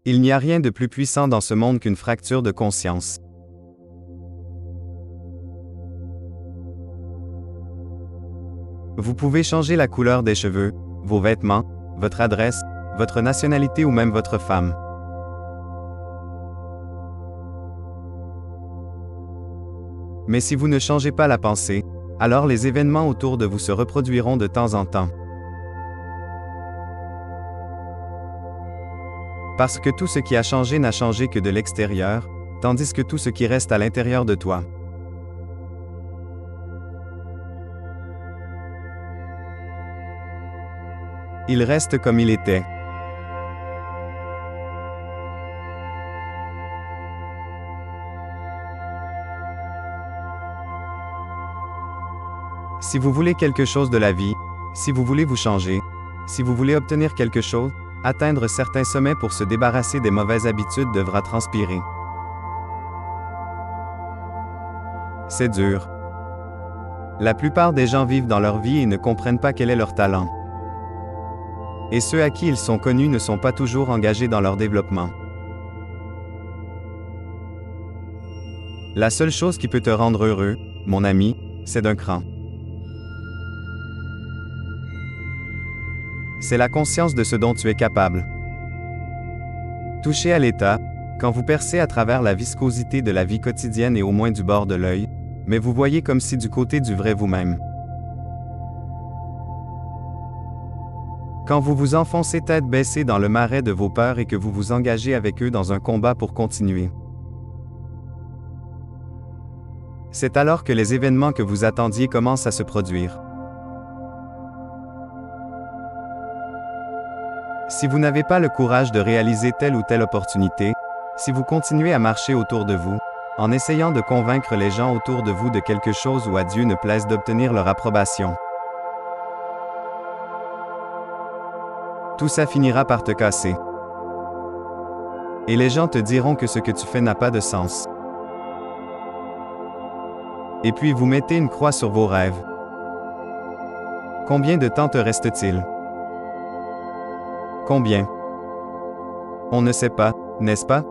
Il n'y a rien de plus puissant dans ce monde qu'une fracture de conscience. Vous pouvez changer la couleur des cheveux, vos vêtements, votre adresse, votre nationalité ou même votre femme. Mais si vous ne changez pas la pensée, alors les événements autour de vous se reproduiront de temps en temps. Parce que tout ce qui a changé n'a changé que de l'extérieur, tandis que tout ce qui reste à l'intérieur de toi. Il reste comme il était. Si vous voulez quelque chose de la vie, si vous voulez vous changer, si vous voulez obtenir quelque chose, atteindre certains sommets pour se débarrasser des mauvaises habitudes devra transpirer. C'est dur. La plupart des gens vivent dans leur vie et ne comprennent pas quel est leur talent. Et ceux à qui ils sont connus ne sont pas toujours engagés dans leur développement. La seule chose qui peut te rendre heureux, mon ami, c'est d'un cran. C'est la conscience de ce dont tu es capable. Touché à l'état, quand vous percez à travers la viscosité de la vie quotidienne et au moins du bord de l'œil, mais vous voyez comme si du côté du vrai vous-même. Quand vous vous enfoncez tête baissée dans le marais de vos peurs et que vous vous engagez avec eux dans un combat pour continuer. C'est alors que les événements que vous attendiez commencent à se produire. Si vous n'avez pas le courage de réaliser telle ou telle opportunité, si vous continuez à marcher autour de vous, en essayant de convaincre les gens autour de vous de quelque chose ou à Dieu ne plaise d'obtenir leur approbation, tout ça finira par te casser. Et les gens te diront que ce que tu fais n'a pas de sens. Et puis vous mettez une croix sur vos rêves. Combien de temps te reste-t-il? Combien? On ne sait pas, n'est-ce pas?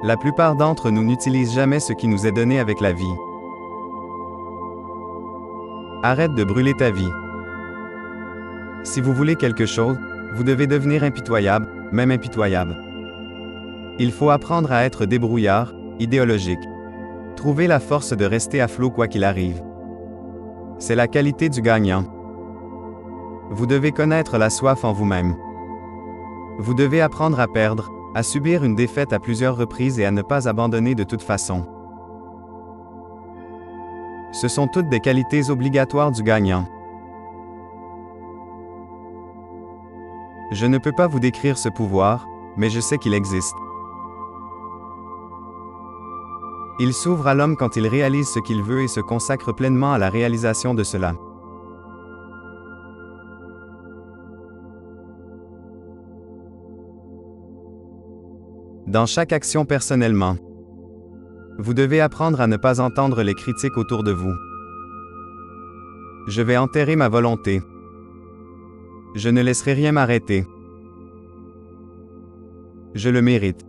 La plupart d'entre nous n'utilisent jamais ce qui nous est donné avec la vie. Arrête de brûler ta vie. Si vous voulez quelque chose, vous devez devenir impitoyable, même impitoyable. Il faut apprendre à être débrouillard, idéologique. Trouver la force de rester à flot quoi qu'il arrive. C'est la qualité du gagnant. Vous devez connaître la soif en vous-même. Vous devez apprendre à perdre, à subir une défaite à plusieurs reprises et à ne pas abandonner de toute façon. Ce sont toutes des qualités obligatoires du gagnant. Je ne peux pas vous décrire ce pouvoir, mais je sais qu'il existe. Il s'ouvre à l'homme quand il réalise ce qu'il veut et se consacre pleinement à la réalisation de cela. Dans chaque action personnellement, vous devez apprendre à ne pas entendre les critiques autour de vous. Je vais enterrer ma volonté. Je ne laisserai rien m'arrêter. Je le mérite.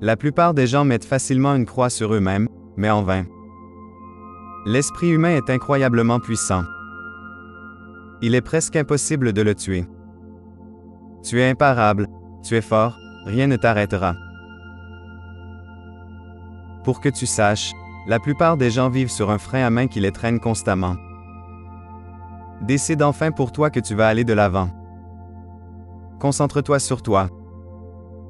La plupart des gens mettent facilement une croix sur eux-mêmes, mais en vain. L'esprit humain est incroyablement puissant. Il est presque impossible de le tuer. Tu es imparable, tu es fort, rien ne t'arrêtera. Pour que tu saches, la plupart des gens vivent sur un frein à main qui les traîne constamment. Décide enfin pour toi que tu vas aller de l'avant. Concentre-toi sur toi.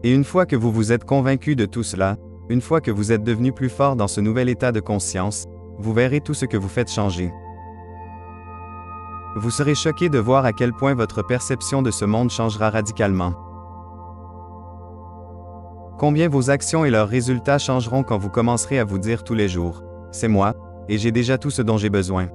Et une fois que vous vous êtes convaincu de tout cela, une fois que vous êtes devenu plus fort dans ce nouvel état de conscience, vous verrez tout ce que vous faites changer. Vous serez choqué de voir à quel point votre perception de ce monde changera radicalement. Combien vos actions et leurs résultats changeront quand vous commencerez à vous dire tous les jours « C'est moi, et j'ai déjà tout ce dont j'ai besoin ».